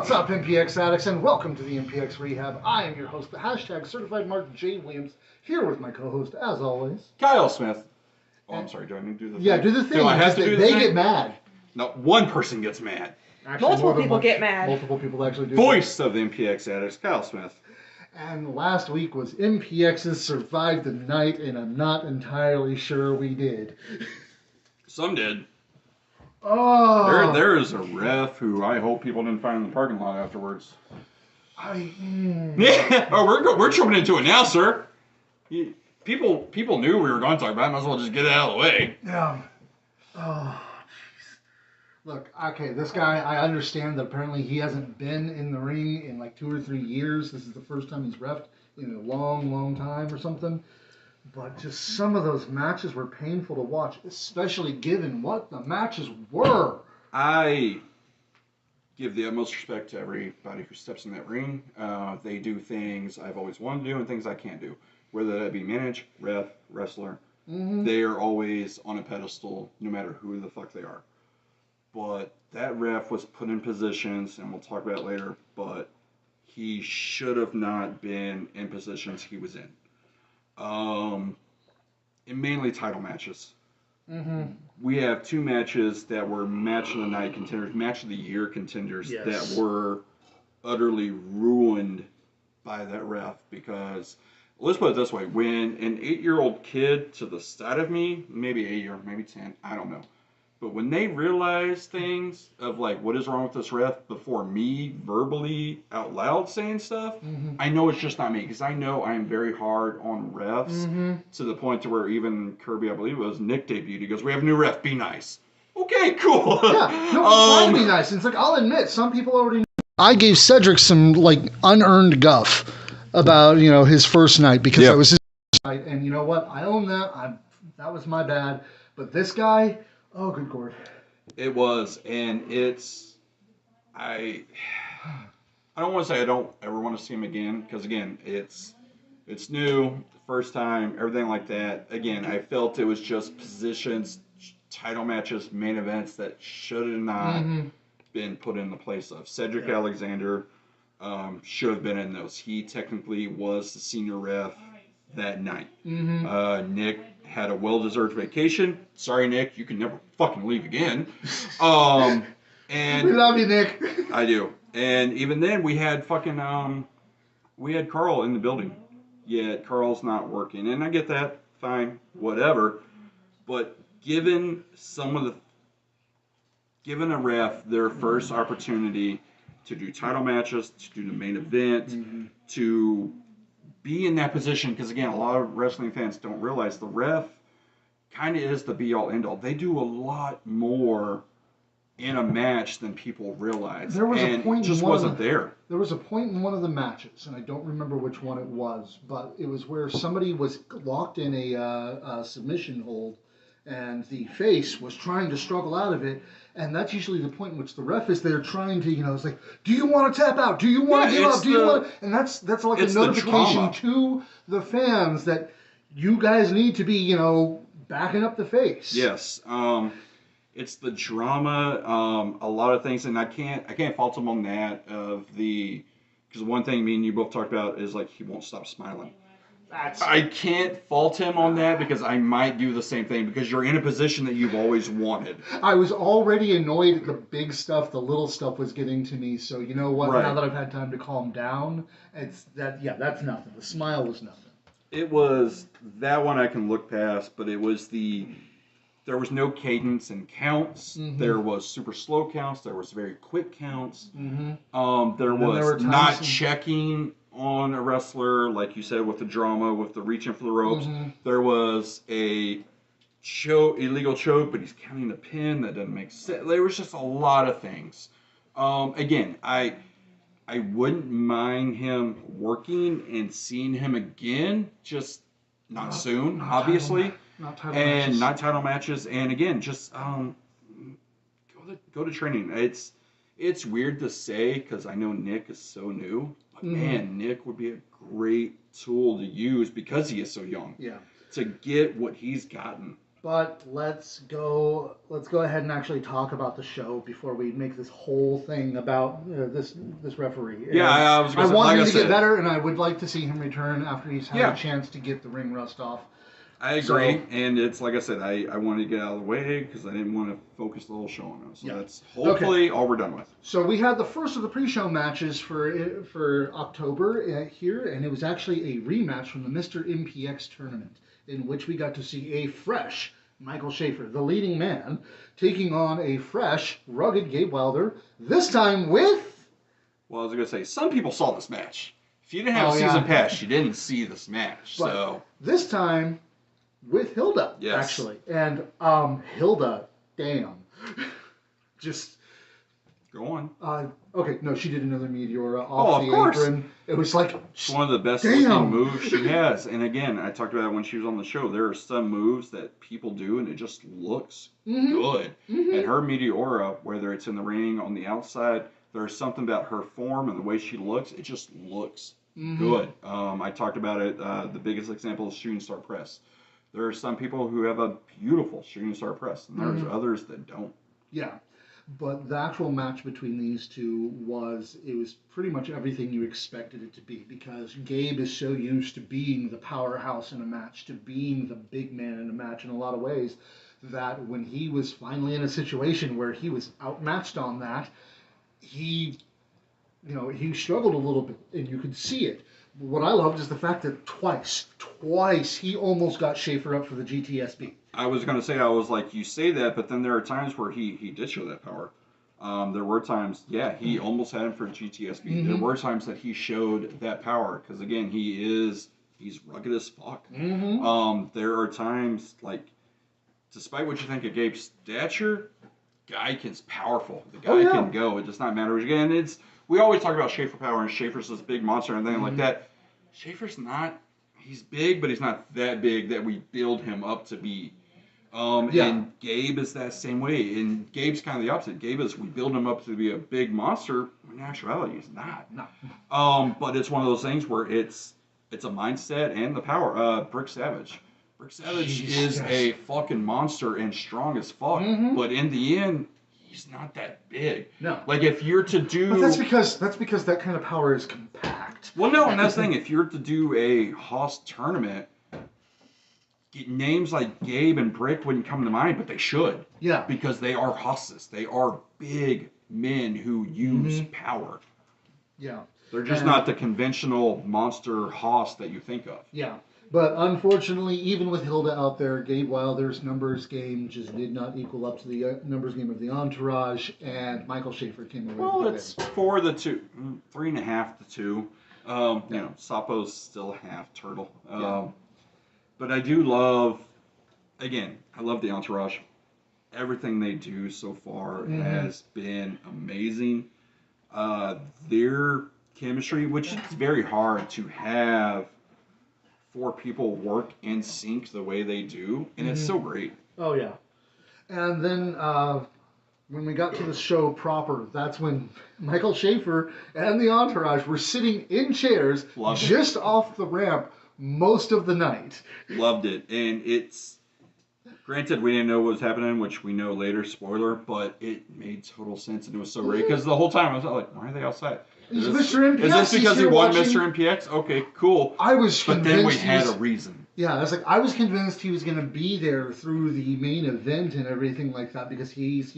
What's up, MPX addicts, and welcome to the MPX Rehab. I am your host, the hashtag Certified Mark J. Williams, here with my co-host, as always, Kyle Smith. Oh, I'm sorry. Do I need to do the thing? Yeah, do the thing. Do I have to do the thing? thing? They get mad. No, one person gets mad. Actually, multiple people get mad. Multiple people actually do. Voice of the MPX addicts, Kyle Smith. And last week was MPX's Survive the Night, and I'm not entirely sure we did. Some did. Oh. There is a ref who I hope people didn't find in the parking lot afterwards. Yeah. Oh, we're jumping into it now, sir. People knew we were going to talk about it. Might as well just get it out of the way. Yeah. Oh, jeez. Look, okay, this guy, I understand that apparently he hasn't been in the ring in like 2 or 3 years. This is the first time he's reffed in a long, long time or something. But just some of those matches were painful to watch, especially given what the matches were. I give the utmost respect to everybody who steps in that ring. They do things I've always wanted to do and things I can't do. Whether that be manage, ref, wrestler, they are always on a pedestal no matter who the fuck they are. But that ref was put in positions, and we'll talk about it later, but he should have not been in positions he was in. In mainly title matches. We have 2 matches that were match of the night contenders, match of the year contenders that were utterly ruined by that ref because, let's put it this way, when an 8-year-old kid to the side of me, maybe 8 or maybe 10, I don't know, but when they realize things of like what is wrong with this ref before me verbally out loud saying stuff, I know it's just not me because I know I am very hard on refs to the point to where even Kirby, I believe it was, Nick debuted. He goes, "We have a new ref, be nice." Okay, cool. Yeah, no, trying to be nice. It's like, I'll admit, some people already know. I gave Cedric some like unearned guff about, you know, his first night because that was his first night, and you know what? I own that. That was my bad. But this guy, oh, good Lord. It was, and I don't want to say I don't ever want to see him again, because again, it's new, first time, everything like that. Again, I felt it was just positions, title matches, main events that should have not been put in the place of. Cedric Alexander should have been in those. He technically was the senior ref that night. Nick had a well-deserved vacation. Sorry, Nick, you can never fucking leave again. And we love you, Nick. I do. And even then, we had we had Carl in the building. Yet Carl's not working, and I get that. Fine, whatever. But given a ref their first opportunity to do title matches, to do the main event, to be in that position, because again, a lot of wrestling fans don't realize the ref kind of is the be-all, end-all. They do a lot more in a match than people realize. There was a point just wasn't there. There was a point in one of the matches, and I don't remember which one it was, but it was where somebody was locked in a submission hold, and the face was trying to struggle out of it, and that's usually the point in which the ref is there trying to, you know, it's like, do you want to tap out? Do you want to give up? Do you want to? And that's like a notification to the fans that you guys need to be, you know, backing up the face. Yes. It's the drama, a lot of things, and I can't fault him on that because one thing me and you both talked about is like he won't stop smiling. I can't fault him on that because I might do the same thing because you're in a position that you've always wanted. I was already annoyed at the big stuff, the little stuff was getting to me, so you know what, now that I've had time to calm down, that's nothing. The smile was nothing. It was, that one I can look past, but it was there was no cadence and counts. There was super slow counts. There was very quick counts. There was not checking on a wrestler, like you said, with the drama, with the reaching for the ropes. There was a illegal choke, but he's counting a pin. That doesn't make sense. There was just a lot of things. Again, I wouldn't mind him working and seeing him again, just not soon, obviously. Not title matches, and again, just go to training. It's weird to say because I know Nick is so new, but man, Nick would be a great tool to use because he is so young. Yeah. To get what he's gotten. But let's go ahead and actually talk about the show before we make this whole thing about this referee. Yeah, And I was I going to say, want like him I to get said, better, and I would like to see him return after he's had yeah, a chance to get the ring rust off. I agree. So, And it's like I said, I wanted to get out of the way because I didn't want to focus the whole show on it. So yeah. that's Okay. hopefully all we're done with. So we had the first of the pre-show matches for October here, and it was actually a rematch from the Mr. MPX tournament, in which we got to see a fresh Michael Schaefer, the leading man, taking on a fresh, rugged Gabe Wilder. This time with. Well, I was going to say, some people saw this match. If you didn't have a yeah. season pass, you didn't see this match. But So this time with Hilda, Yes. actually, and Hilda, damn, just. go on. Okay, no, she did another Meteora Oh, off of the course. apron. It was like It's one of the best damn. looking moves she has. And again, I talked about it when she was on the show. There are some moves that people do and it just looks good. And her Meteora, whether it's in the ring, on the outside, there's something about her form and the way she looks. It just looks good. I talked about it. The biggest example is shooting star press. There are some people who have a beautiful shooting star press, and there's others that don't. Yeah. But the actual match between these two was pretty much everything you expected it to be, because Gabe is so used to being the powerhouse in a match, to being the big man in a match in a lot of ways, that when he was finally in a situation where he was outmatched on that, he struggled a little bit, and you could see it. What I loved is the fact that twice, he almost got Schaefer up for the GTSB. I was going to say, I was like, you say that, but then there are times where he did show that power. There were times, he almost had him for GTSB. There were times that he showed that power, because again, he's rugged as fuck. There are times, like, despite what you think of Gabe's stature, guy is powerful. The guy can go. It does not matter. Again, we always talk about Schaefer power, and Schaefer's this big monster and everything like that. Schaefer's not, he's big, but he's not that big that we build him up to be. And Gabe is that same way. And Gabe's kind of the opposite. Gabe is, we build him up to be a big monster. In actuality, he's not. No. But it's one of those things where it's a mindset and the power. Brick Savage. Brick Savage is a fucking monster and strong as fuck. But in the end, he's not that big. No. Like if you're to do. But that's because that kind of power is compact. Well, no, and that's the thing. If you're to do a Hoss tournament, names like Gabe and Brick wouldn't come to mind, but they should. Yeah. Because they are Hosses. They are big men who use power. Yeah. They're just not the conventional monster Hoss that you think of. Yeah. But unfortunately, even with Hilda out there, Gabe Wilder's numbers game just did not equal up to the numbers game of the Entourage, and Michael Schaefer came away with the win. It's 3.5 to 2. You know, Sapo's still half turtle. But I do love, again, I love the Entourage. Everything they do so far has been amazing. Their chemistry, which is very hard to have 4 people work in sync the way they do, and it's so great. Oh, yeah. And then when we got to the show proper, that's when Michael Schaefer and the Entourage were sitting in chairs just off the ramp most of the night. Loved it. And it's, granted, we didn't know what was happening, which we know later, spoiler, but it made total sense, and it was so great, because the whole time I was like, why are they outside? Is Mr. MPX? Is this because he won watching? Mr. MPX? Okay, cool. I was But then we had a reason. Yeah, I was like, I was convinced he was going to be there through the main event and everything like that, because he's,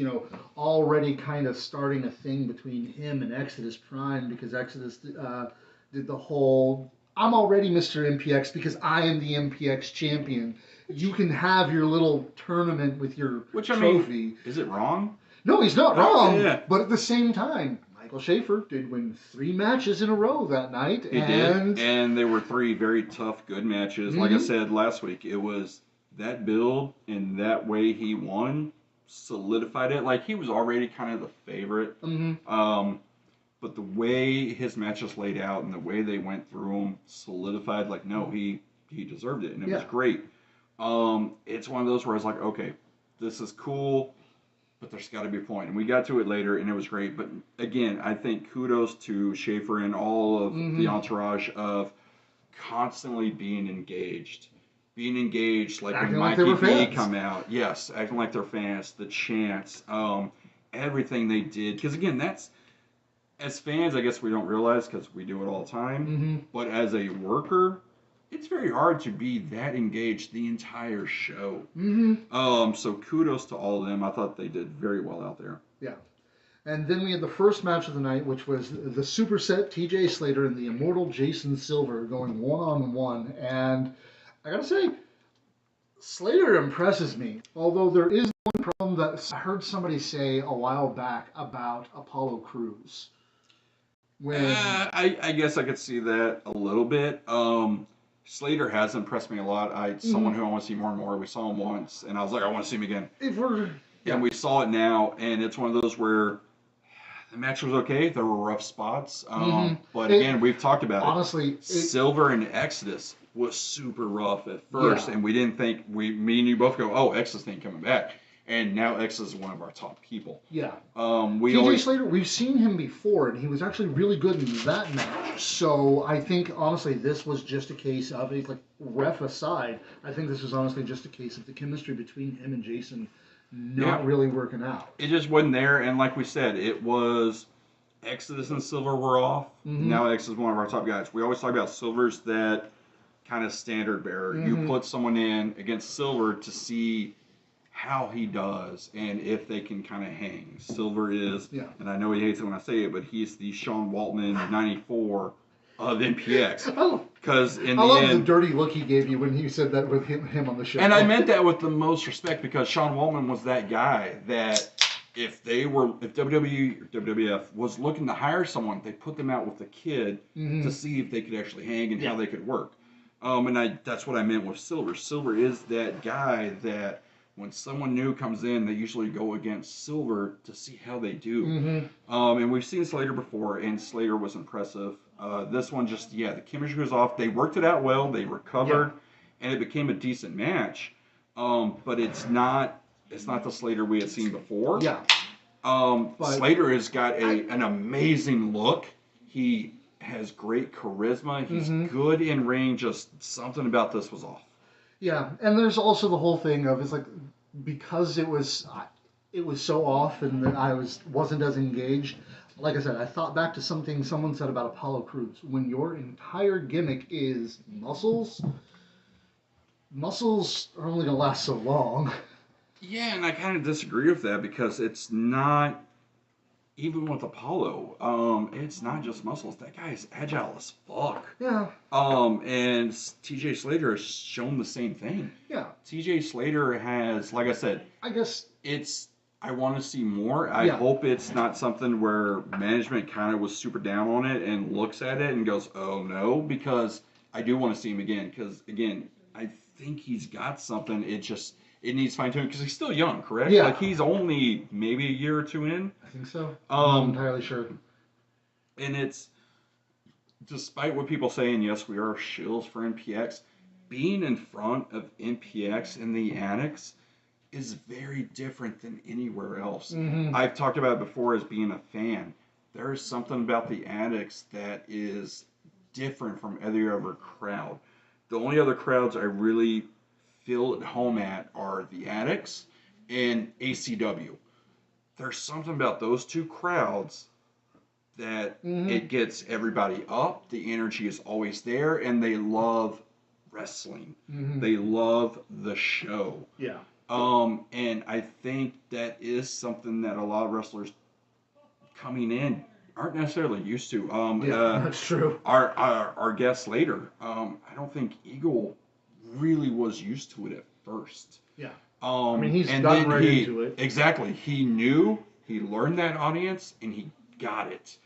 already kind of starting a thing between him and Exodus Prime, because Exodus did the whole, I'm already Mr. MPX because I am the MPX champion. You can have your little tournament with your trophy. Is it wrong? No, he's not wrong. Yeah. But at the same time, Michael Schaefer did win 3 matches in a row that night. He did. And they were 3 very tough, good matches. Like I said last week, it was that build and that way he won solidified it. Like, he was already kind of the favorite. But the way his matches laid out and the way they went through them solidified, like, no, he deserved it. And it was great. It's one of those where I was like, okay, this is cool, but there's got to be a point. And we got to it later, and it was great. But again, I think kudos to Schaefer and all of the entourage of constantly being engaged. being engaged, like Acting when like they were Mikey B fans. come out, yes, acting like they're fans, the chants, everything they did. Because again, that's as fans, I guess we don't realize because we do it all the time. Mm-hmm. But as a worker, it's very hard to be that engaged the entire show. Mm-hmm. So kudos to all of them. I thought they did very well out there. Yeah. And then we had the first match of the night, which was the superset TJ Slater and the immortal Jason Silver going one-on-one. And I gotta say, Slater impresses me. Although there is one problem that I heard somebody say a while back about Apollo Crews. When I guess I could see that a little bit. Slater has impressed me a lot. Someone who I want to see more and more. We saw him once, and I was like, I want to see him again. if we're And we saw it now, and it's one of those where the match was okay. There were rough spots, but again, we've talked about honestly, it. Silver and Exodus was super rough at first, and we didn't think me and you both go, oh, Exodus ain't coming back. And now Exodus is one of our top people. Yeah. TJ Slater, we've seen him before, and he was actually really good in that match. So I think, honestly, this was just a case of, like, ref aside, I think this was honestly just a case of the chemistry between him and Jason not really working out. It just wasn't there, and like we said, it was Exodus and Silver were off. Now Exodus is one of our top guys. We always talk about Silver's that kind of standard bearer. You put someone in against Silver to see how he does and if they can kind of hang. Silver is, and I know he hates it when I say it, but he's the Sean Waltman 94 of MPX. Because in I the love end, the dirty look he gave you when he said that with him on the show. and I meant that with the most respect because Sean Waltman was that guy that if WWE or WWF was looking to hire someone, they put them out with a kid to see if they could actually hang and how they could work. And that's what I meant with Silver. Silver is that guy that when someone new comes in, they usually go against Silver to see how they do. And we've seen Slater before, and Slater was impressive. This one just, the chemistry was off. They worked it out well. They recovered, and it became a decent match. But it's not the Slater we had seen before. Slater has got an amazing look. He has great charisma. He's good in ring. Just something about this was off. Yeah, and there's also the whole thing of, it's like, because it was so off and that I wasn't as engaged. Like I said, I thought back to something someone said about Apollo Crews. When your entire gimmick is muscles are only gonna last so long. Yeah, and I kind of disagree with that because it's not. Even with Apollo, it's not just muscles. That guy is agile as fuck. Yeah. And TJ Slater has shown the same thing. Yeah. TJ Slater has, like I said, I guess I want to see more. I hope it's not something where management kind of was super down on it and looks at it and goes, oh no, because I do want to see him again. Because again, I think he's got something. It needs fine tuning because he's still young, correct? Yeah. Like he's only maybe a year or two in. I think so. I'm not entirely sure. And it's, despite what people say, and yes, we are shills for MPX, being in front of MPX in the Annex is very different than anywhere else. I've talked about it before as being a fan. There is something about the Annex that is different from every other crowd. The only other crowds I really feel at home at are the Annex and ACW. There's something about those two crowds that it gets everybody up. The energy is always there, and they love wrestling. They love the show. Yeah. And I think that is something that a lot of wrestlers coming in aren't necessarily used to. That's true. Our guest later, I don't think Eagle really was used to it at first. Yeah. I mean, he's gotten right into it. Exactly. He learned that audience, and he got it.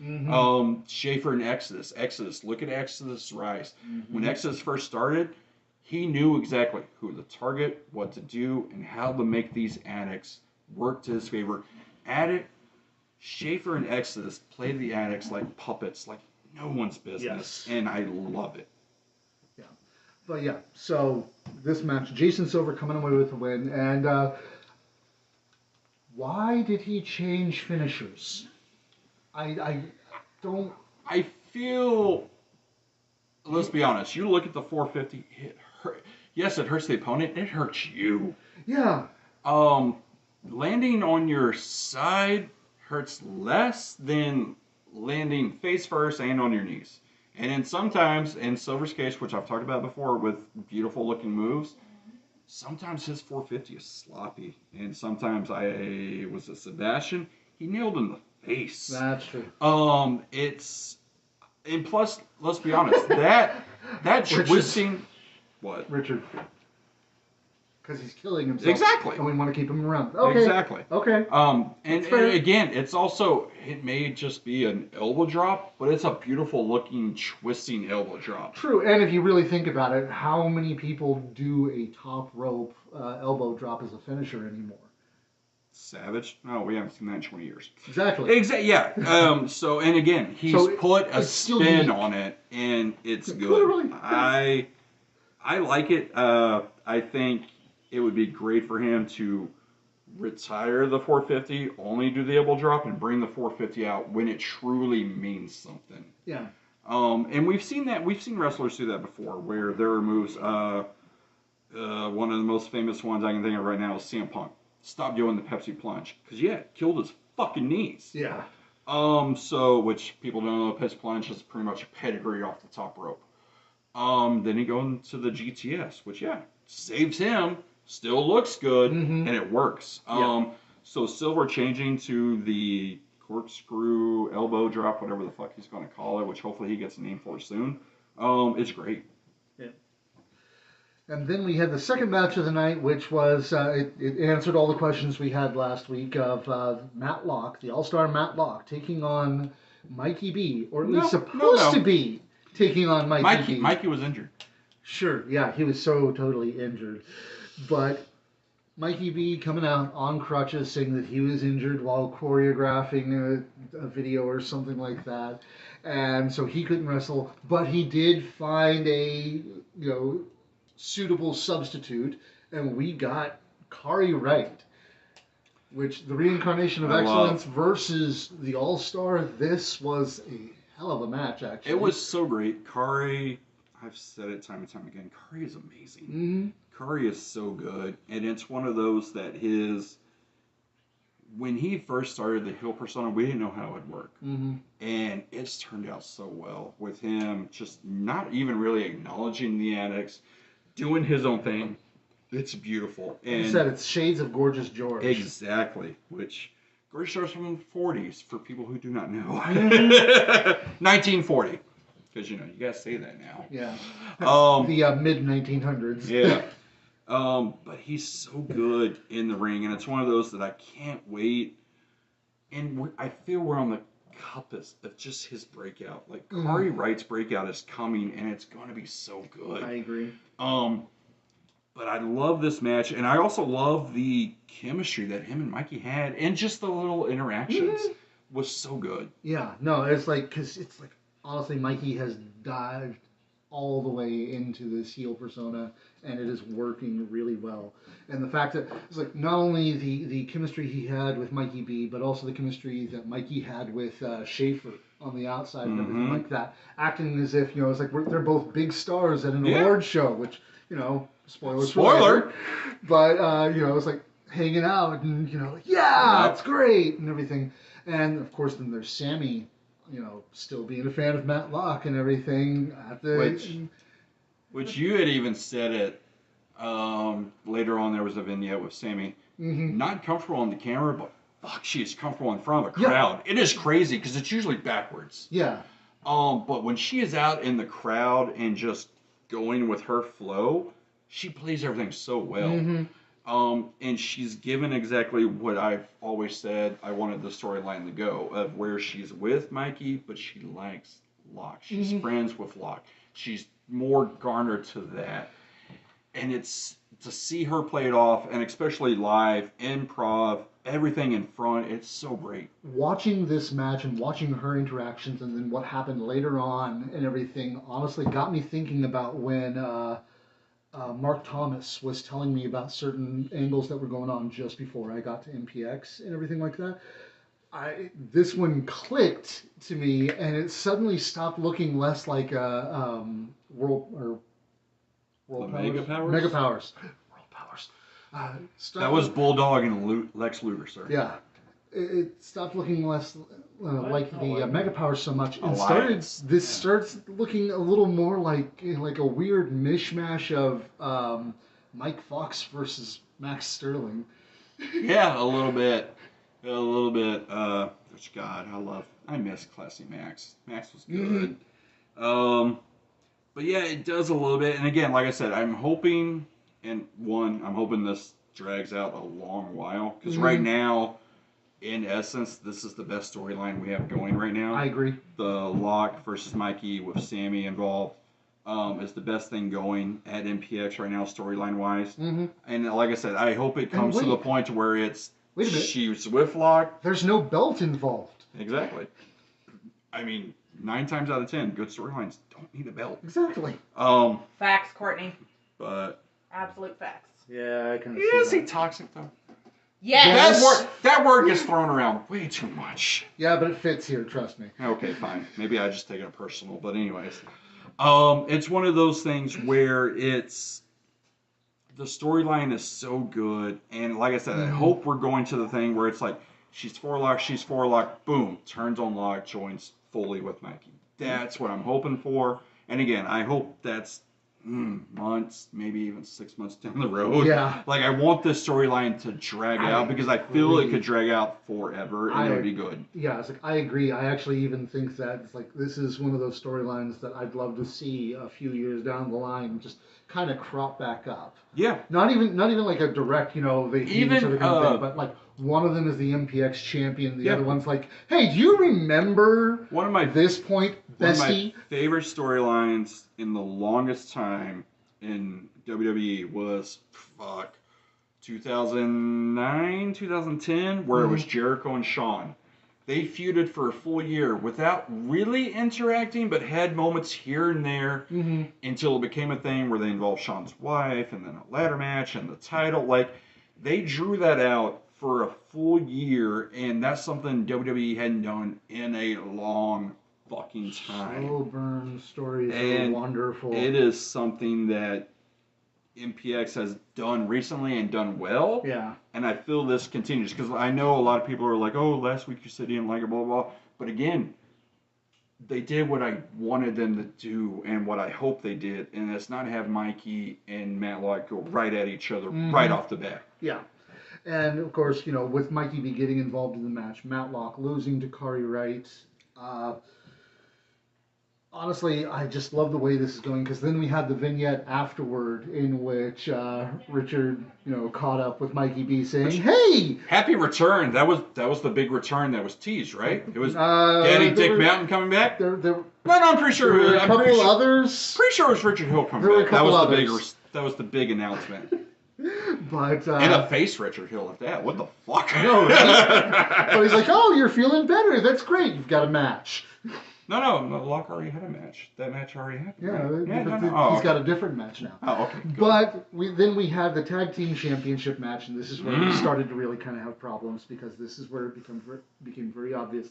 Schaefer and Exodus. Look at Exodus rise. When Exodus first started, he knew exactly who to target, what to do, and how to make these addicts work to his favor. Schaefer and Exodus played the addicts like puppets, like no one's business, and I love it. Yeah. But yeah, so this match, Jason Silver coming away with the win, and why did he change finishers? I don't. I feel. Let's be honest. You look at the 450. yes, it hurts the opponent. It hurts you. Yeah. Landing on your side hurts less than landing face first and on your knees. And then sometimes, in Silver's case, which I've talked about before with beautiful looking moves, sometimes his 450 is sloppy. And sometimes was it Sebastian? He nailed in the face. That's true. And plus, let's be honest, that twisting, what? Richard. Because he's killing himself. Exactly. And we want to keep him around. Okay. Exactly. Okay. And again, it may just be an elbow drop, but it's a beautiful looking twisting elbow drop. True. And if you really think about it, how many people do a top rope elbow drop as a finisher anymore? Savage? No, we haven't seen that in 20 years. Exactly. Yeah. And again, he's put a spin on it, and it's good. Literally. I like it. I think it would be great for him to retire the 450, only do the elbow drop, and bring the 450 out when it truly means something. Yeah. And we've seen that. We've seen wrestlers do that before, where there are moves. One of the most famous ones I can think of right now is CM Punk. Stop doing the Pepsi plunge because it killed his fucking knees. Yeah. Which people don't know, Pepsi plunge is pretty much a pedigree off the top rope. Then he goes into the GTS, which saves him. Still looks good, and it works. So Silver changing to the corkscrew elbow drop, whatever the fuck he's going to call it, which hopefully he gets a name for soon. It's great. Yeah. And then we had the second match of the night, which was, it answered all the questions we had last week of Matt Locke, the All-Star Matt Locke, taking on Mikey B, or at least supposed to be taking on Mikey B. Mikey was injured. Sure, yeah, he was so totally injured. But Mikey B coming out on crutches saying that he was injured while choreographing a video or something like that. And so he couldn't wrestle, but he did find a, suitable substitute, and we got Kari Wright, which the reincarnation of excellence versus the All-Star. This was a hell of a match, actually. It was so great. Kari, I've said it time and time again, Kari is amazing. Mm-hmm. Kari is so good, and it's one of those that when he first started the heel persona, we didn't know how it would work. Mm-hmm. And it's turned out so well with him just not even really acknowledging the annex, doing his own thing. It's beautiful. And you said it's shades of Gorgeous George. Exactly. Which Gorgeous George from the 40s, for people who do not know. 1940. Because, you gotta say that now. Yeah. The mid-1900s. Yeah. But he's so good in the ring, and it's one of those that I can't wait. And I feel we're on the cusp of just his breakout. Like, Kari Wright's breakout is coming, and it's going to be so good. I agree. But I love this match, and I also love the chemistry that him and Mikey had, and just the little interactions was so good. Yeah, no, it's like, because it's like, honestly, Mikey has dived all the way into this heel persona, and it is working really well. And the fact that it's like not only the chemistry he had with Mikey B, but also the chemistry that Mikey had with Schaefer on the outside and everything like that, acting as if it's like they're both big stars at an award show, which spoiler, but it's like hanging out and it's great and everything. And of course, then there's Sammy. Still being a fan of Matt Locke and everything. Which you had even said it later on. There was a vignette with Sammy. Not comfortable on the camera, but fuck, she is comfortable in front of a crowd. It is crazy because it's usually backwards. Yeah. But when she is out in the crowd and just going with her flow, she plays everything so well. And she's given exactly what I've always said I wanted the storyline to go, of where she's with Mikey, but she likes Locke. She's friends with Locke. She's more garnered to that. And it's to see her play it off, and especially live, improv, everything in front, it's so great. Watching this match and watching her interactions and then what happened later on and everything honestly got me thinking about when Mark Thomas was telling me about certain angles that were going on just before I got to MPX and everything like that. This one clicked to me, and it suddenly stopped looking less like a World Mega Powers? Mega Powers. World Powers. That was Bulldog and Lex Luger, sir. Yeah. It stopped looking less like the Mega Powers so much. Alliance. Starts looking a little more like a weird mishmash of Mike Fox versus Max Sterling. Yeah, a little bit. A little bit. Which God, I miss Classy Max. Max was good. But yeah, it does a little bit. And again, like I said, I'm hoping this drags out a long while. Because right now, in essence, this is the best storyline we have going right now. I agree. The Lock versus Mikey with Sammy involved is the best thing going at MPX right now, storyline wise. And like I said, I hope it comes to the point to where it's she's with Lock. There's no belt involved. Exactly. I mean, 9 times out of 10, good storylines don't need a belt. Exactly. Facts, Courtney. But Absolute facts. Yeah, I can. Is he toxic though? Yes. That word gets thrown around way too much. Yeah, but it fits here. Trust me. Okay, fine. Maybe I just take it personal, but anyways, it's one of those things where the storyline is so good, and like I said, I hope we're going to the thing where it's like she's for Lock, boom, turns on Lock, joins fully with Mikey. That's what I'm hoping for, and again, I hope that's months, maybe even 6 months down the road. Yeah. Like I want this storyline to drag out because I feel it could drag out forever and it would be good. Yeah, it's like I agree. I actually even think that it's like this is one of those storylines that I'd love to see a few years down the line just kind of crop back up. Yeah. Not even like a direct, they even sort of thing, but like one of them is the MPX champion. The other one's like, hey, do you remember this point, bestie? One of my favorite storylines in the longest time in WWE was 2009, 2010, where it was Jericho and Shawn. They feuded for a full year without really interacting, but had moments here and there until it became a thing where they involved Shawn's wife and then a ladder match and the title. Like, they drew that out for a full year, and that's something WWE hadn't done in a long fucking time. Slow burn stories are wonderful. It is something that MPX has done recently and done well. Yeah. And I feel this continues because I know a lot of people are like, oh, last week you said you didn't like it, blah, blah, blah. But again, they did what I wanted them to do and what I hope they did. And it's not have Mikey and Matlock go right at each other right off the bat. Yeah. And of course, with Mikey be getting involved in the match, Matlock losing to Kari Wright. Honestly, I just love the way this is going because then we had the vignette afterward in which Richard, caught up with Mikey B saying, "Hey, happy return!" That was the big return that was teased, right? It was Daddy Dick Mountain coming back. No, I'm pretty sure. There were a couple others. Pretty sure it was Richard Hill coming back. That was the big announcement. But and a face Richard Hill at that. What the fuck? No, right? But he's like, "Oh, you're feeling better. That's great. You've got a match." No, Locke already had a match. That match already happened. Yeah, right? He's got a different match now. Oh, okay. Good. But then we had the tag team championship match, and this is where we started to really kind of have problems because this is where it became very obvious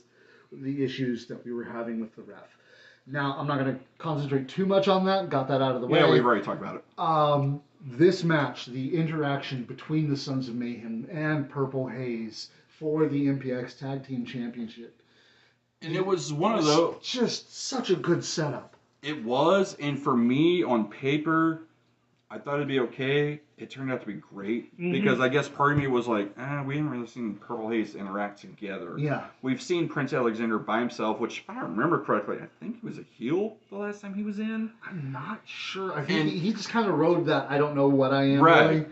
the issues that we were having with the ref. Now, I'm not going to concentrate too much on that. Got that out of the way. Yeah, we've already talked about it. This match, the interaction between the Sons of Mayhem and Purple Haze for the MPX Tag Team Championship. And it was one of those. Just such a good setup. It was, and for me, on paper, I thought it'd be okay. It turned out to be great because I guess part of me was like, we haven't really seen Purple Haze interact together. Yeah. We've seen Prince Alexander by himself, which, if I remember correctly, I think he was a heel the last time he was in. I'm not sure. I think he just kind of rode that I don't know what I am. Right. Really.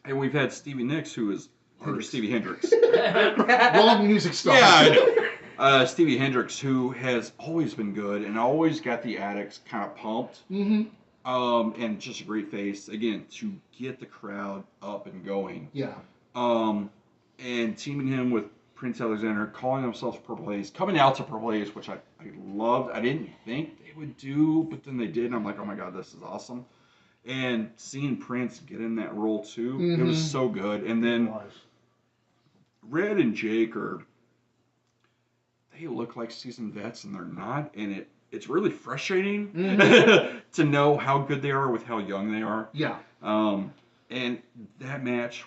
And we've had Stevie Nicks, or Stevie Hendricks. Wrong music star. Yeah, I know. Stevie Hendricks, who has always been good and always got the addicts kind of pumped. And just a great face, again, to get the crowd up and going. Yeah. And teaming him with Prince Alexander, calling themselves Purple Haze, coming out to Purple Haze, which I loved. I didn't think they would do, but then they did, and I'm like, oh my god, this is awesome. And seeing Prince get in that role too, it was so good. And then Red and Jake they look like seasoned vets, and they're not, and it it's really frustrating Mm-hmm. to know how good they are with how young they are. Yeah. And that match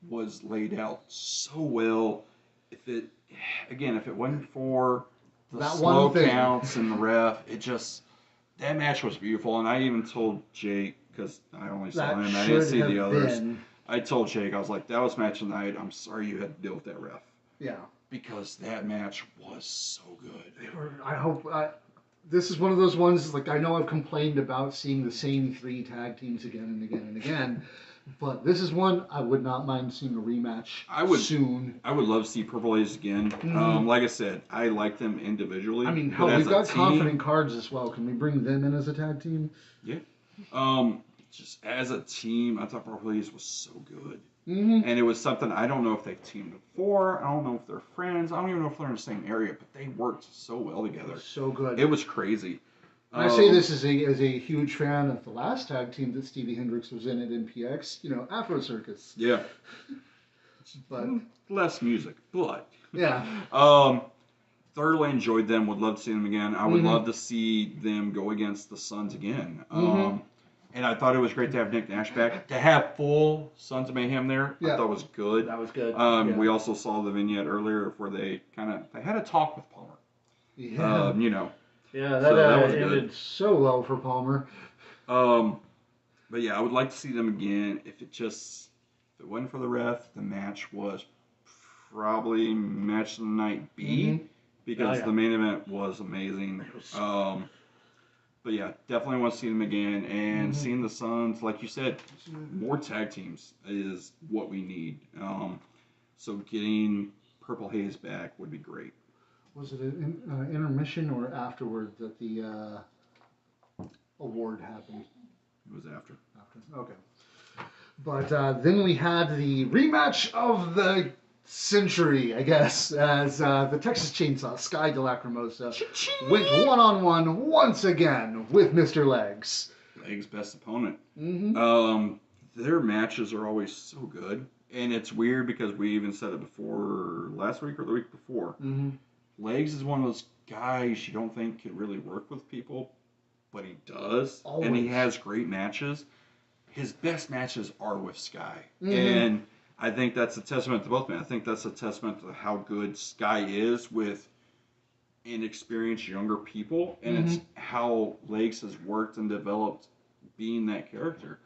was laid out so well. If it wasn't for the That slow one thing. counts and the ref, that match was beautiful. And I even told Jake, because I only saw That him, I didn't should see have the others. been. I told Jake, I was like, that was match of the night. I'm sorry you had to deal with that ref. Yeah. Because that match was so good. I hope. This is one of those ones, like, I know I've complained about seeing the same 3 tag teams again and again and again, but this is one I would not mind seeing a rematch soon. I would love to see Purple Haze again. Mm-hmm. Like I said, I like them individually. I mean, hell, we've got Confident Cards as well. Can we bring them in as a tag team? Yeah. Just as a team, I thought Purple Haze was so good. Mm-hmm. And it was something, I don't know if they've teamed before. I don't know if they're friends. I don't even know if they're in the same area, but they worked so well together. So good. It was crazy. And I say this as a huge fan of the last tag team that Stevie Hendrix was in at MPX, Afro Circus. Yeah. But less music, but yeah. Thoroughly enjoyed them. Would love to see them again. I would love to see them go against the Suns again. And I thought it was great to have Nick Nash back. To have full Sons of Mayhem there, I thought was good. That was good. We also saw the vignette earlier where they had a talk with Palmer. Yeah. Yeah, So that was ended good. so well for Palmer. But yeah, I would like to see them again. If it wasn't for the ref, the match was probably match of the night B because the main event was amazing. But yeah, definitely want to see them again. And seeing the Suns, like you said, more tag teams is what we need. So getting Purple Haze back would be great. Was it an intermission or afterward that the award happened? It was after. Okay. But then we had the rematch of the century, I guess, as the Texas Chainsaw, Sky de Lacrimosa, went one-on-one once again with Mr. Legs. Legs' best opponent. Mm-hmm. Their matches are always so good. And it's weird because we even said it before last week or the week before. Mm-hmm. Legs is one of those guys you don't think can really work with people, but he does. Always. And he has great matches. His best matches are with Sky. Mm-hmm. And I think that's a testament to both men. I think that's a testament to how good Sky is with inexperienced younger people. And it's how Legs has worked and developed being that character.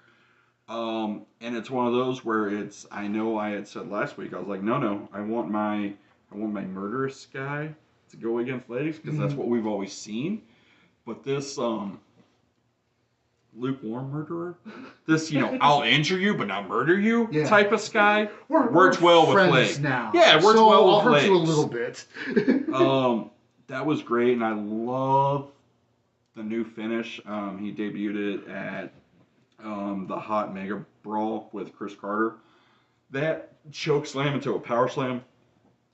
And it's one of those where I know I had said last week, I was like, no, I want my murderous Sky to go against Legs because that's what we've always seen. But this lukewarm murderer, this I'll injure you but not murder you type of Sky works well with Legs now. Yeah, it works so well I'll with hurt Legs. you a little bit. That was great, and I love the new finish. He debuted it at the Hot Mega Brawl with Chris Carter. That choke slam into a power slam.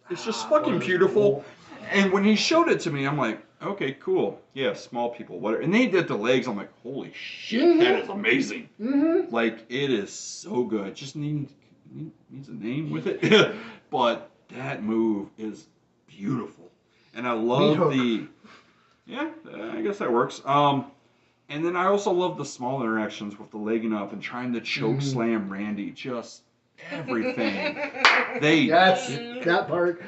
It's just fucking beautiful. And when he showed it to me, I'm like, okay, cool. Yeah, small people, whatever. And they did the legs. I'm like, holy shit, that is amazing. Mm-hmm. Like, it is so good. Just needs a name with it. But that move is beautiful. And I love yeah, I guess that works. And then I also love the small interactions with the legging up and trying to choke slam Randy. Just everything. That part.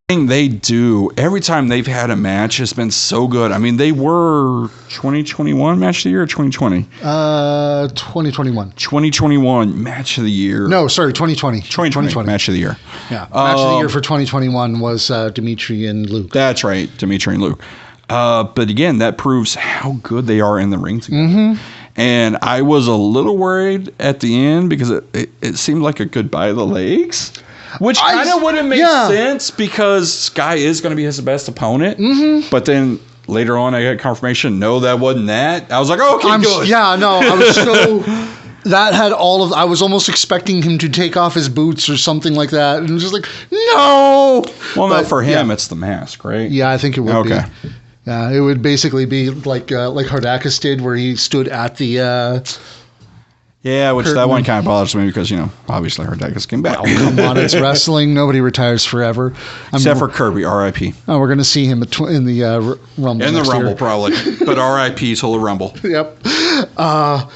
Everything they do, every time they've had a match has been so good. I mean, they were 2021 match of the year or 2020? 2021. 2021 match of the year. No, sorry, 2020. 2020 match of the year. Yeah, match of the year for 2021 was Dimitri and Luke. That's right, Dimitri and Luke. But again, that proves how good they are in the ring together. Mm-hmm. And I was a little worried at the end because it seemed like a goodbye to the legs. Which kind of wouldn't make sense because Sky is going to be his best opponent. Mm-hmm. But then later on, I got confirmation, no, that wasn't that. I was like, oh, okay, good. Yeah, no, I was so... That had I was almost expecting him to take off his boots or something like that. And it was just like, no! Well, no, for him, it's the mask, right? Yeah, I think it would be. Okay. Yeah, it would basically be like Hardakis did where he stood at the... Yeah, which Kurt that one Angle. kind of bothers me because, obviously her dad just came back. Oh, come on, it's wrestling. Nobody retires forever. Except for Kirby, R.I.P. Oh, we're going to see him in the Rumble. In the next Rumble, year. probably. But R.I.P. till the Rumble. Yep. I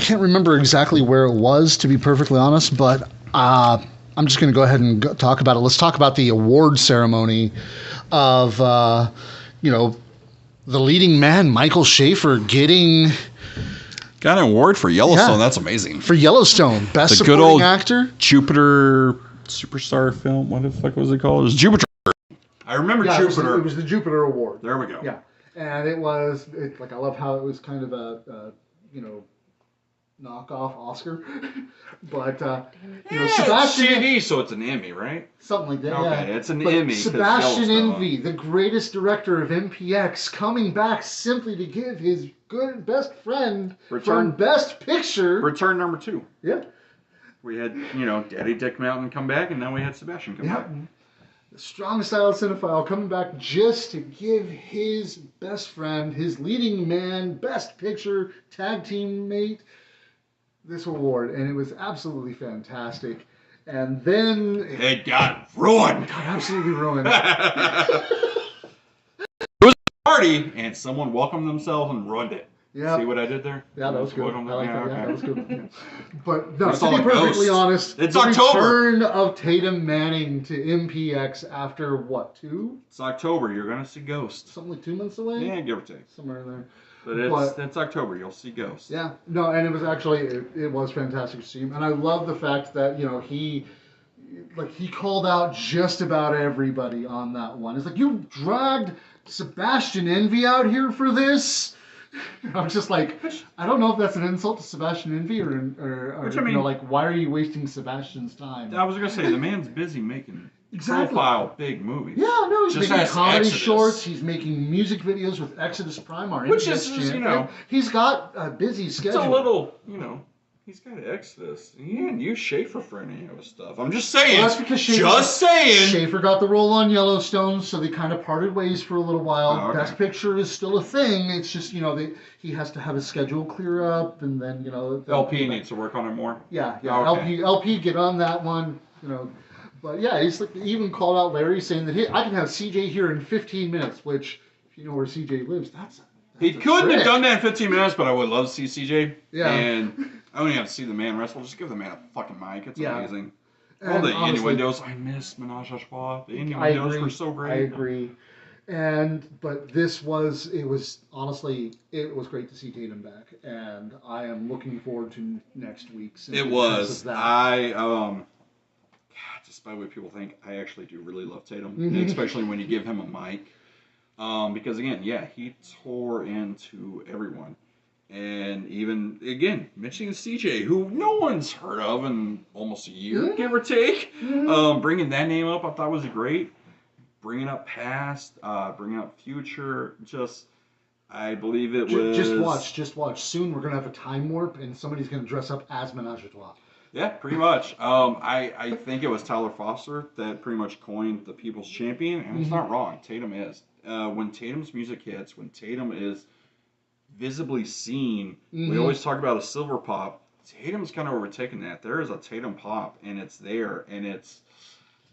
can't remember exactly where it was, to be perfectly honest, but I'm just going to go ahead and talk about it. Let's talk about the award ceremony of, the leading man, Michael Schaefer, Got an award for Yellowstone. Yeah. That's amazing. for Yellowstone, Best The Supporting good old Actor. Jupiter superstar film. What the fuck was it called? It was Jupiter. I remember Yeah, Jupiter. it was the Jupiter Award. There we go. Yeah, and I love how it was kind of a knockoff Oscar, but Sebastian, CD, so it's an Emmy, right? something like that. Okay, yeah. it's an But Emmy. 'cause Sebastian Yellowstone. Envy, the greatest director of MPX, coming back simply to give his best friend Return- from Best Picture. Return number 2. Yeah, We had, Daddy Dick Mountain come back, and now we had Sebastian come yeah. back. The strong style cinephile coming back just to give his best friend, his leading man, Best Picture tag team mate, this award, and it was absolutely fantastic. And then It got ruined. got absolutely ruined. It was a party, and someone welcomed themselves and ruined it. Yeah. See what I did there? Yeah, that was good. I like that. Yeah, that was good. Yeah. But no, We to saw be a perfectly ghost. honest, It's the October. return of Tatum Manning to MPX after what, 2? It's October. You're gonna see Ghosts. Something like 2 months away? Yeah, give or take. Somewhere in there. But it's October. You'll see Ghosts. Yeah, no, and it was actually it was fantastic to see him, and I love the fact that he called out just about everybody on that one. It's like, you dragged Sebastian Envy out here for this. I'm just like, I don't know if that's an insult to Sebastian Envy or Which, I mean, why are you wasting Sebastian's time? I was gonna say the man's busy making Exactly. profile big movies. Yeah, no, he's Just making as comedy Exodus. shorts. He's making music videos with Exodus Prime, our Which MPX is, champion. He's got a busy It's schedule. a little, he's got Exodus. He didn't use Schaefer for any of his stuff. I'm just saying. Well, that's because Schaefer got the role on Yellowstone, so they kind of parted ways for a little while. Oh, okay. Best Picture is still a thing. It's just, he has to have his schedule clear up, and then, LP needs to work on it more. Yeah, Oh, okay. LP, get on that one, But yeah, he even called out Larry saying that, hey, I can have CJ here in 15 minutes, which, if you know where CJ lives, that's He a couldn't trick. have done that in 15 minutes, but I would love to see CJ. Yeah. And I only have to see the man wrestle. Just give the man a fucking mic. It's Yeah. amazing. And All the honestly, innuendos. I miss Menage a Trois. The I innuendos agree. were so great. I agree. But it was honestly, it was great to see Tatum back, and I am looking forward to next week's. It was. God, despite what people think, I actually do really love Tatum, Mhm. especially when you give him a mic. Because again, he tore into everyone. And even, again, mentioning CJ, who no one's heard of in almost a year, Yeah. give or take. Mhm. Bringing that name up, I thought was great. Bringing up past, bringing up future, I believe it was... Just watch. Soon we're gonna have a time warp, and somebody's gonna dress up as Menage a Trois. Yeah, pretty much. I think it was Tyler Foster that pretty much coined the People's Champion, and it's not wrong. Tatum is. When Tatum's music hits, when Tatum is visibly seen, we always talk about a silver pop. Tatum's kind of overtaken that. There is a Tatum pop, and it's there, and it's...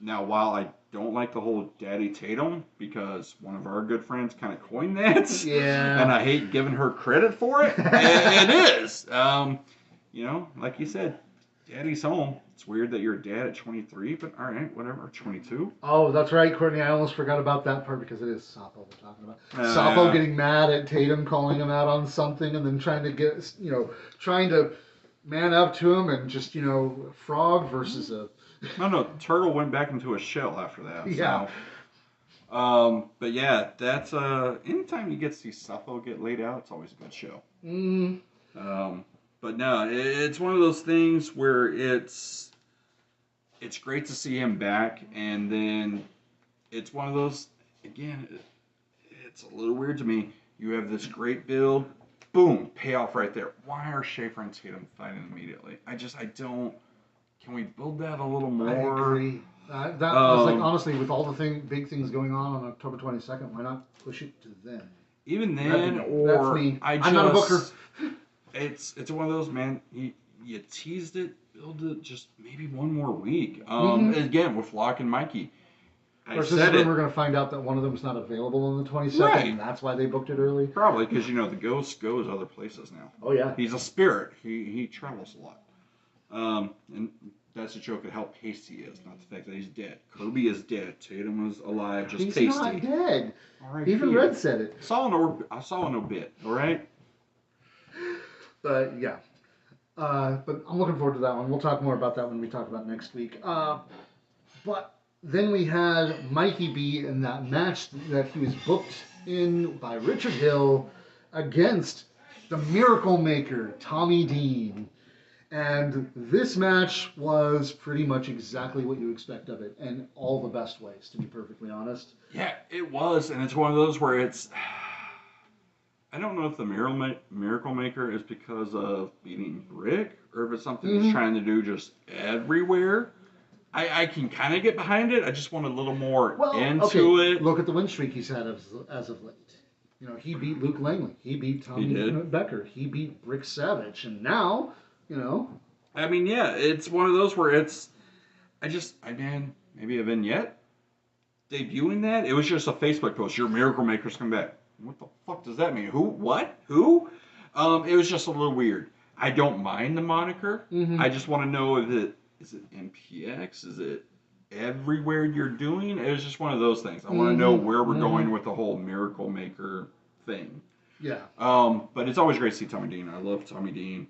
Now, while I don't like the whole Daddy Tatum, because one of our good friends kind of coined that, Yeah. and I hate giving her credit for it, it is. Like you said, Daddy's home. It's weird that you're a dad at 23, but all right, whatever, 22. Oh, that's right, Courtney. I almost forgot about that part because it is Sapo we're talking about. Sapo getting mad at Tatum, calling him out on something, and then trying to man up to him, and just, frog versus a... No, Turtle went back into a shell after that. Yeah. So. But yeah, that's anytime you get to see Sapo get laid out, it's always a good show. But no, it's one of those things where it's great to see him back, and then it's one of those, again, it's a little weird to me. You have this great build, boom, payoff right there. Why are Schaefer and Tatum fighting immediately? I don't. Can we build that a little more? I agree. That was honestly, with all the big things going on October 22nd, why not push it to then? Even then, That's me. I'm not a booker. it's one of those, man. You teased it, build it just maybe one more week. Again with Locke and Mikey. Or is this when we're going to find out that one of them's not available on the 22nd, Right. and that's why they booked it early? Probably because the ghost goes other places now. Oh yeah, he's a spirit. He travels a lot. And that's the joke of how pasty he is, not the fact that he's dead. Kirby is dead. Tatum was alive, just he's pasty. not dead. All right, Even Red said it. I saw an obit. All right. But yeah. But I'm looking forward to that one. We'll talk more about that when we talk about next week. But then we had Mikey B in that match that he was booked in by Richard Hill against the Miracle Maker, Tommy Dean. And this match was pretty much exactly what you expect of it, and all the best ways, to be perfectly honest. Yeah, it was, and it's one of those where it's... I don't know if the Miracle Maker is because of beating Rick, or if it's something he's trying to do just everywhere. I can kind of get behind it. I just want a little more into it. Look at the win streak he's had as of late. He beat Luke Langley. He beat Tommy Becker. He beat Rick Savage. And now, I mean, yeah, it's one of those where it's... maybe a vignette debuting that. It was just a Facebook post. Your Miracle Maker's come back. What the fuck does that mean? Who? What? Who? It was just a little weird. I don't mind the moniker. I just want to know is it MPX? Is it everywhere you're doing? It was just one of those things. I want to know where we're going with the whole Miracle Maker thing. Yeah. But it's always great to see Tommy Dean. I love Tommy Dean.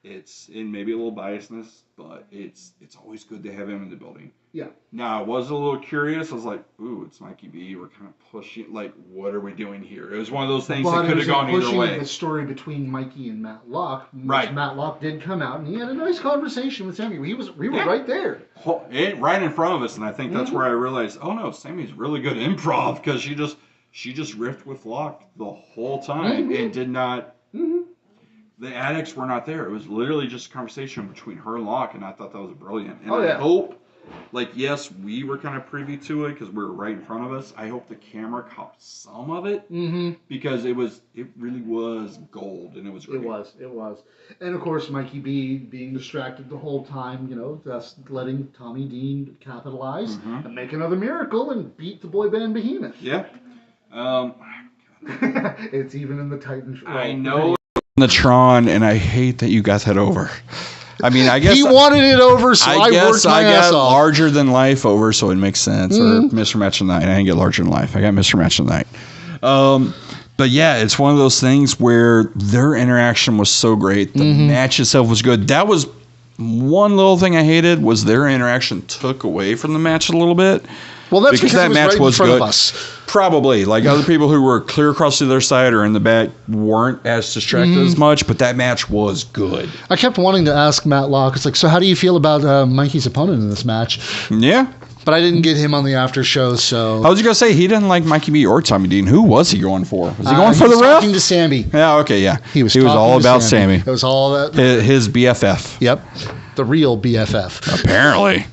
It's in maybe a little biasness, but it's always good to have him in the building. Yeah. Now, I was a little curious. I was like, ooh, it's Mikey B. We're kind of pushing. Like, what are we doing here? It was one of those things that could have gone either way. The story between Mikey and Matt Locke. Right. Matt Locke did come out, and he had a nice conversation with Sammy. We were right there. Right in front of us, and I think that's where I realized, oh, no, Sammy's really good at improv, because she just riffed with Locke the whole time and did not... The addicts were not there. It was literally just a conversation between her and Locke, and I thought that was brilliant. And I hope, yes, we were kind of privy to it because we were right in front of us. I hope the camera caught some of it because it really was gold, and it was great. It was. And, of course, Mikey B being distracted the whole time, thus letting Tommy Dean capitalize and make another miracle and beat the boy band Behemoth. Yeah. It's even in the Titan. I know. The Tron, and I hate that you got that over. I mean, I guess he wanted it over, so I worked my ass off. Larger than life over, so it makes sense. Or Mr. Match of the Night. I didn't get larger than life. I got Mr. Match of the Night. But yeah, it's one of those things where their interaction was so great. The match itself was good. That was one little thing I hated was their interaction took away from the match a little bit. Well, that's because that match was good. Probably. Like other people who were clear across the other side or in the back weren't as distracted as much, but that match was good. I kept wanting to ask Matt Locke, it's like, so how do you feel about Mikey's opponent in this match? Yeah. But I didn't get him on the after show, so... I was going to say, he didn't like Mikey B or Tommy Dean. Who was he going for? Was he going for the ref? Talking to Sammy. Yeah, okay, yeah. He was all about Sammy. It was all that... His BFF. Yep. The real BFF. Apparently.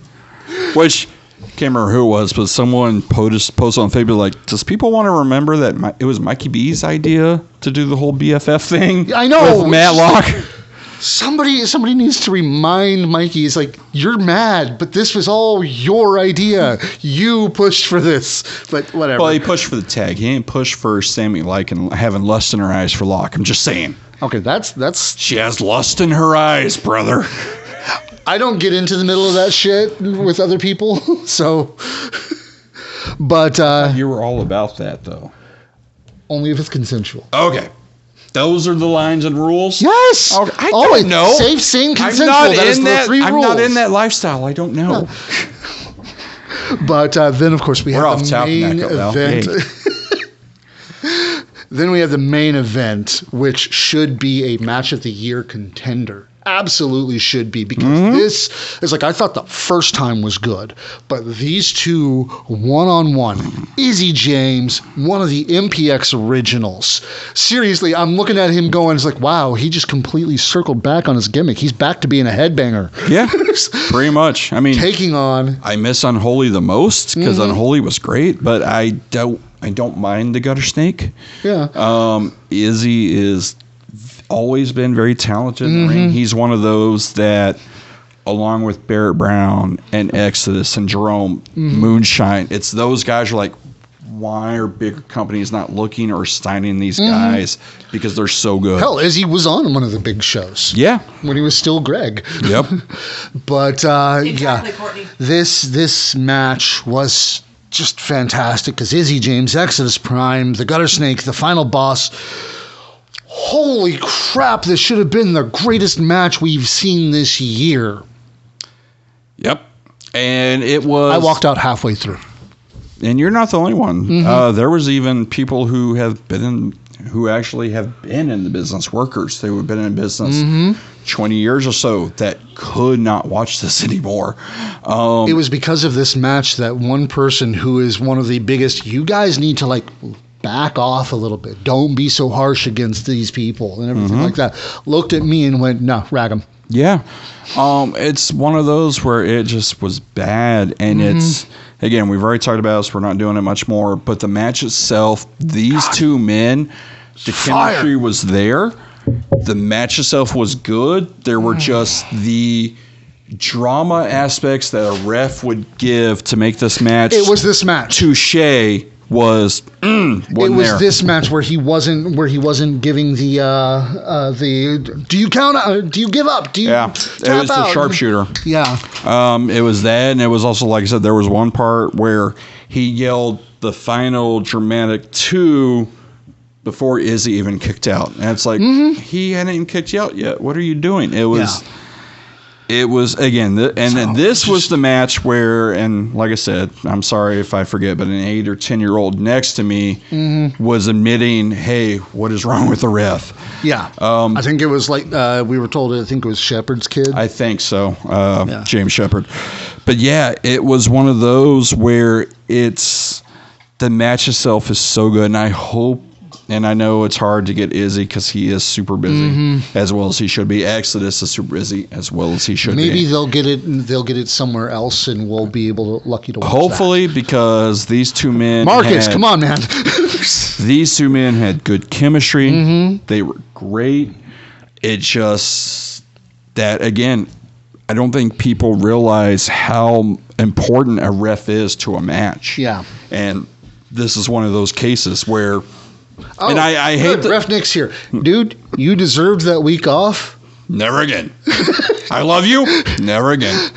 Which... Can't remember who it was, but someone posted on Facebook like, does people want to remember that it was Mikey B's idea to do the whole BFF thing? I know. With Matt Locke? Somebody needs to remind Mikey, it's like, you're mad, but this was all your idea. You pushed for this, but whatever. Well, he pushed for the tag. He didn't push for Sammy and having lust in her eyes for Locke. I'm just saying. Okay, that's... She has lust in her eyes, brother. I don't get into the middle of that shit with other people, so... But... you were all about that, though. Only if it's consensual. Okay. Those are the lines and rules? Yes! Okay. I don't know. Safe, sane, consensual. I'm not in that lifestyle. I don't know. No. But then, of course, we have the main event. Then we have the main event, which should be a match of the year contender. Absolutely should be, because this is like, I thought the first time was good, but these two one-on-one, Izzy James, one of the MPX originals. Seriously, I'm looking at him going, it's like, wow, he just completely circled back on his gimmick. He's back to being a headbanger. Yeah, pretty much. I mean, taking on... I miss Unholy the most, because Unholy was great, but I don't mind the Gutter Snake. Yeah. Izzy is... always been very talented in the ring. He's one of those that, along with Barrett Brown and Exodus and Jerome Moonshine, it's those guys are like, why are bigger companies not looking or signing these guys? Because they're so good. Hell, Izzy was on one of the big shows. Yeah. When he was still Greg. Yep. But Exactly, Courtney. this match was just fantastic because Izzy James, Exodus Prime, the Gutter Snake, the final boss. Holy crap, this should have been the greatest match we've seen this year. Yep. And it was... I walked out halfway through. And you're not the only one. There was even people who actually have been in the business, workers. They have been in business 20 years or so that could not watch this anymore. It was because of this match that one person who is one of the biggest, you guys need to like back off a little bit. Don't be so harsh against these people and everything like that. Looked at me and went, no, rag 'em. Yeah. It's one of those where it just was bad. And it's, again, we've already talked about this. We're not doing it much more. But the match itself, these two men, the chemistry was there. The match itself was good. There were just the drama aspects that a ref would give to make this match. It was this match. Touche was wasn't it was there. this match where he wasn't giving the do you count, do you give up, do you Yeah, it was the sharpshooter. Yeah. It was that, and it was also, like I said, there was one part where he yelled the final dramatic 2 before Izzy even kicked out, and it's like he hadn't even kicked you out yet. What are you doing? It was. Yeah. It was, again, then this was the match where, and like I said, I'm sorry if I forget, but an 8 or 10-year-old next to me was admitting, hey, what is wrong with the ref? Yeah. I think it was like, we were told, I think it was Shepard's kid. I think so, James Shepard. But yeah, it was one of those where the match itself is so good, and I hope, and I know it's hard to get Izzy because he is super busy, as well as he should be. Exodus is super busy, as well as he should be. Maybe they'll get it somewhere else, and we'll be lucky to watch Hopefully, because these two men... Marcus, come on, man. These two men had good chemistry. They were great. It just... That, again, I don't think people realize how important a ref is to a match. Yeah. And this is one of those cases where... Oh, and I hate that. Ref Nick's here. Dude, you deserved that week off. Never again. I love you. Never again.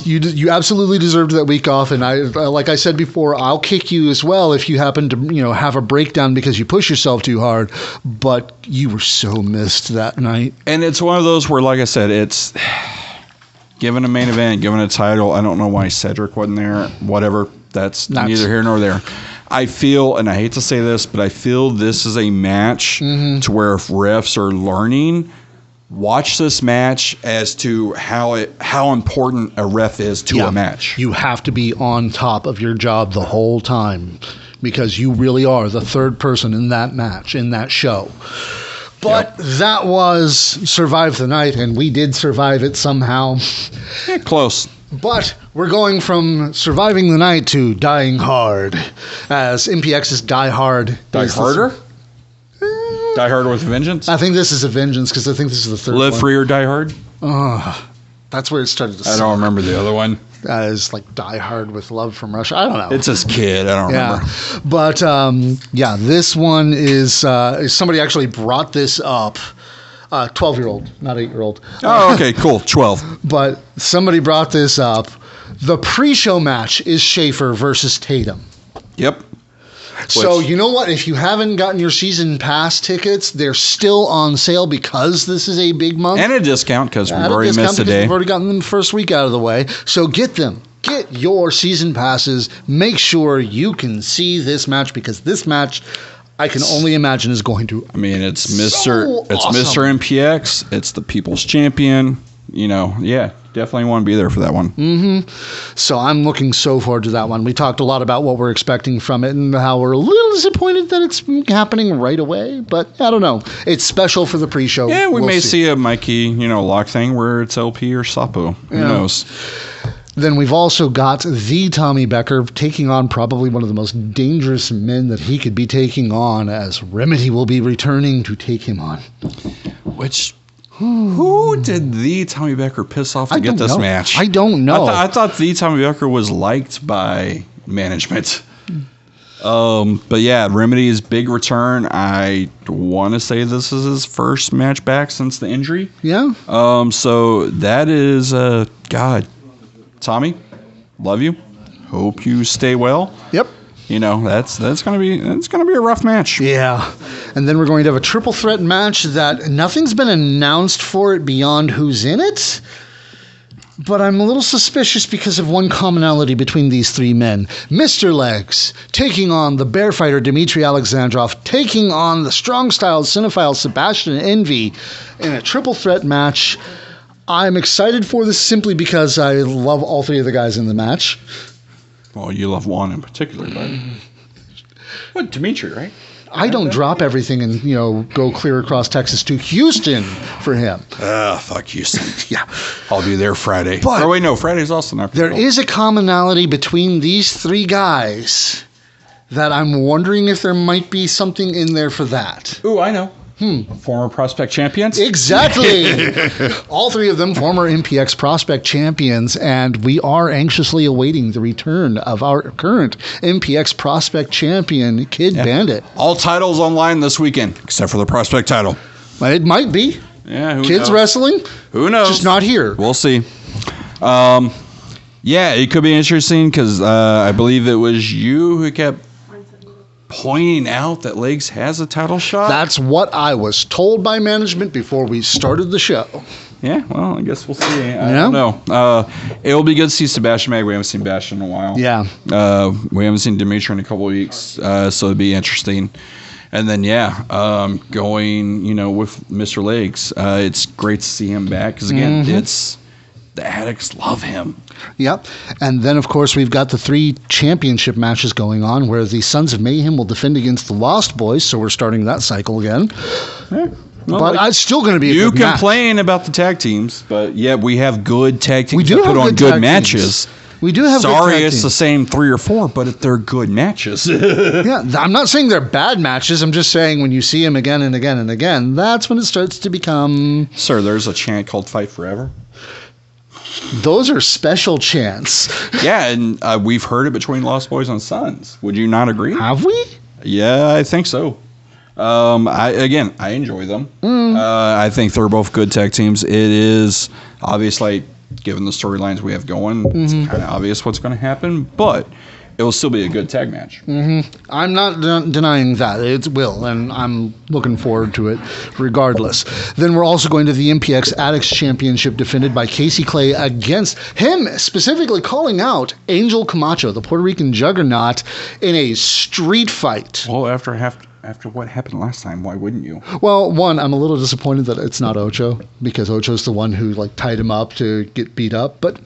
You absolutely deserved that week off, and I like I said before, I'll kick you as well if you happen to have a breakdown because you push yourself too hard. But you were so missed that night. And it's one of those where, like I said, it's given a main event, given a title. I don't know why Cedric wasn't there. Whatever. That's neither here nor there. I feel, and I hate to say this, but I feel this is a match to where if refs are learning, watch this match as to how important a ref is to a match. You have to be on top of your job the whole time because you really are the third person in that match, in that show. But that was Survive the Night, and we did survive it somehow. Yeah, close. But we're going from surviving the night to dying hard, as MPX's Die Hard. Die Harder? Die Hard with a Vengeance? I think this is a Vengeance, because I think this is the third Live one. Free or Die Hard? That's where it started to I don't remember the other one. As like Die Hard with Love from Russia. I don't know. It's his kid. I don't remember. But, this one is somebody actually brought this up. 12-year-old, not 8-year-old. Oh, okay, cool. 12. But somebody brought this up. The pre-show match is Schaefer versus Tatum. Yep. So you know what? If you haven't gotten your season pass tickets, they're still on sale because this is a big month. And a discount because we've already missed a day. We've already gotten them the first week out of the way. So get them. Get your season passes. Make sure you can see this match because this match... I can only imagine is going to. I mean, it's Mr. awesome. Mr. MPX. It's the People's Champion. Definitely want to be there for that one. So I'm looking so forward to that one. We talked a lot about what we're expecting from it and how we're a little disappointed that it's happening right away. But I don't know. It's special for the pre-show. Yeah, we may see a Mikey, lock thing where it's LP or Sapo. Who knows? Then we've also got the Tommy Becker taking on probably one of the most dangerous men that he could be taking on, as Remedy will be returning to take him on. Which, who did the Tommy Becker piss off to get this match? I don't know. I thought the Tommy Becker was liked by management. But yeah, Remedy's big return. I want to say this is his first match back since the injury. Yeah. So that is God, Tommy, love you. Hope you stay well. Yep. You know, that's gonna be a rough match. Yeah. And then we're going to have a triple threat match that nothing's been announced for it beyond who's in it. But I'm a little suspicious because of one commonality between these three men. Mr. Legs taking on the bear fighter Dmitry Alexandrov, taking on the strong-styled cinephile Sebastian Envy in a triple threat match. I'm excited for this simply because I love all three of the guys in the match. Well, you love one in particular, but what, Dimitri, right? I don't drop everything and, go clear across Texas to Houston for him. Fuck Houston. Yeah. I'll be there Friday. But wait, no, Friday's also not. There is a commonality between these three guys that I'm wondering if there might be something in there for that. Ooh, I know. Former Prospect champions? Exactly. All three of them former MPX Prospect champions, and we are anxiously awaiting the return of our current MPX Prospect champion, Kid Bandit. All titles online this weekend, except for the Prospect title. It might be. Yeah, who Kids knows? wrestling? Who knows? Just not here. We'll see. Yeah, it could be interesting because I believe it was you who kept pointing out that Legs has a title shot. That's what I was told by management before we started the show. Yeah, well, I guess we'll see. I don't know. It'll be good to see Sebastian Mag. We haven't seen Bash in a while. Yeah. We haven't seen Dimitri in a couple of weeks, so it'll be interesting. And then, going, with Mr. Legs, it's great to see him back because, again, the addicts love him. Yep. And then, of course, we've got the 3 championship matches going on where the Sons of Mayhem will defend against the Lost Boys, so we're starting that cycle again. Yeah. Well, but it's still going to be a you good match. complain about the tag teams, but yeah, we have good tag teams We do that have put on good good tag matches. teams. We do have Sorry, good tag it's the teams. same 3 or 4, but they're good matches. Yeah, I'm not saying they're bad matches. I'm just saying when you see them again and again and again, that's when it starts to become... Sir, there's a chant called Fight Forever. Those are special chants. Yeah, and we've heard it between Lost Boys and Sons. Would you not agree? Have we? Yeah, I think so. I enjoy them. I think they're both good tag teams. It is obviously, given the storylines we have going, it's kind of obvious what's going to happen, but it will still be a good tag match. I'm not denying that. It will, and I'm looking forward to it regardless. Then we're also going to the MPX Addicts Championship defended by Casey Clay against him, specifically calling out Angel Camacho, the Puerto Rican juggernaut, in a street fight. Well, after what happened last time, why wouldn't you? Well, one, I'm a little disappointed that it's not Ocho, because Ocho's the one who tied him up to get beat up. But,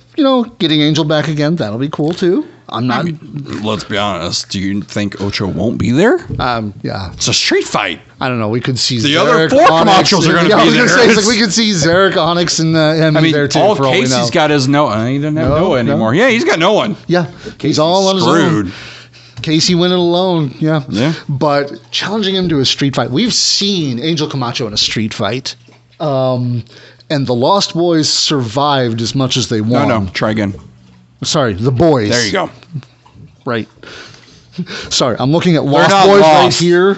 getting Angel back again, that'll be cool too. I'm not... let's be honest. Do you think Ocho won't be there? Yeah. It's a street fight. I don't know. We could see The Zarek, other 4 Onyx, Camachos are going to be I was there. gonna say, it's we could see Zarek, Onyx, and Emmy there too. All for all we know. Casey's got is Noah. He doesn't have No, Noah anymore. no. Yeah, he's got no one. Yeah, he's all on his Screwed. own. Casey went it alone. Yeah. Yeah. But challenging him to a street fight. We've seen Angel Camacho in a street fight. And the Lost Boys survived as much as they won. No, try again. Sorry, the boys. There you go. Right. Sorry, I'm looking at Lost not Boys right lost. here.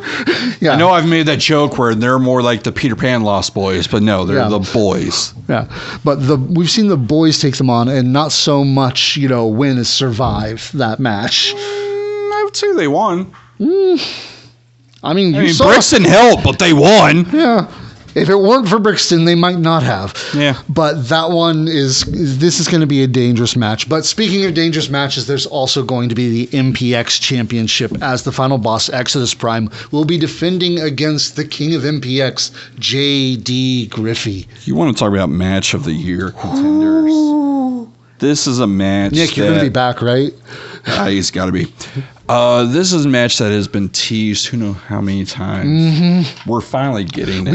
Yeah. I know I've made that joke where they're more like the Peter Pan Lost Boys, but no, they're Yeah. the boys. Yeah, but we've seen the boys take them on, and not so much, win as survive that match. I would say they won. I mean, Brixton helped, but they won. Yeah, if it weren't for Brixton, they might not have. Yeah. But that one this is going to be a dangerous match. But speaking of dangerous matches, there's also going to be the MPX Championship as the final boss, Exodus Prime, will be defending against the King of MPX, J.D. Griffey. You want to talk about match of the year contenders? This is a match. Nick, you're going to be back, right? He's got to be. This is a match that has been teased who knows how many times. Mm-hmm. We're finally getting it.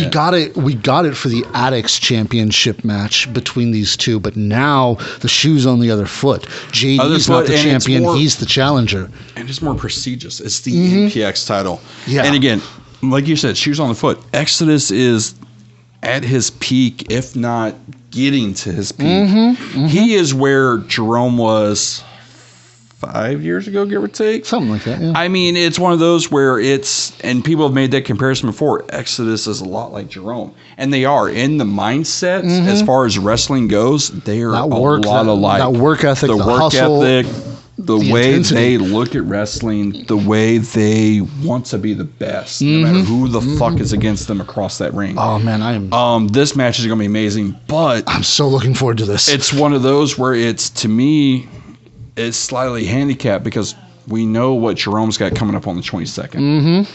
We got it for the Addicts Championship match between these two, but now the shoe's on the other foot. JD's not the champion, he's the challenger. And it's more prestigious. It's the MPX title. Yeah. And again, like you said, shoes on the foot. Exodus is at his peak, if not getting to his peak. He is where Jerome was 5 years ago, give or take. Something like that, yeah. I mean, it's one of those where and people have made that comparison before. Exodus is a lot like Jerome. And they are. In the mindset, as far as wrestling goes, they are a lot alike. That work ethic, the work hustle, ethic, the way intensity. they look at wrestling, the way they want to be the best, no matter who the fuck is against them across that ring. Oh, man, This match is going to be amazing, but I'm so looking forward to this. it's one of those where to me, it's slightly handicapped because we know what Jerome's got coming up on the 22nd.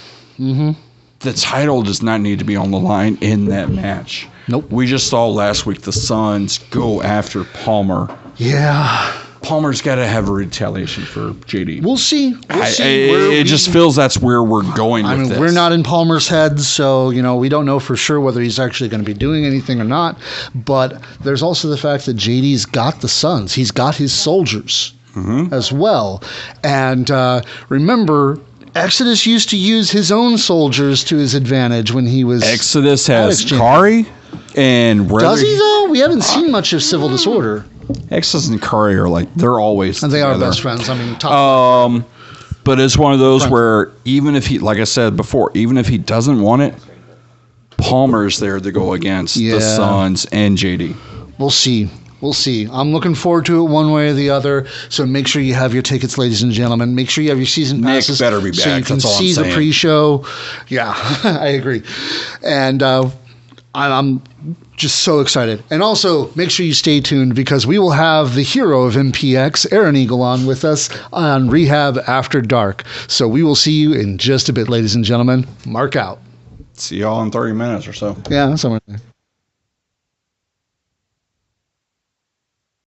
The title does not need to be on the line in that match. Nope. We just saw last week the Suns go after Palmer. Yeah. Palmer's got to have a retaliation for JD. We'll see. It just feels that's where we're going with this. We're not in Palmer's head, so, we don't know for sure whether he's actually going to be doing anything or not. But there's also the fact that JD's got the Suns. He's got his soldiers as well. And remember, Exodus used to use his own soldiers to his advantage when he was... Exodus has Kari and... Does he, though? We haven't seen much of Civil Disorder. Exodus and Kari are they're always and they together. are best friends. I mean, but it's one of those where even if he, like I said before, even if he doesn't want it, Palmer's there to go against the Suns and JD. We'll see. We'll see. I'm looking forward to it one way or the other. So make sure you have your tickets, ladies and gentlemen. Make sure you have your season passes. Nick better be back. So you can That's all see I'm the saying. pre-show. Yeah, I agree. And I'm just so excited. And also, make sure you stay tuned because we will have the hero of MPX, Aaron Eagle, on with us on Rehab After Dark. So we will see you in just a bit, ladies and gentlemen. Mark out. See y'all in 30 minutes or so. Yeah, somewhere there.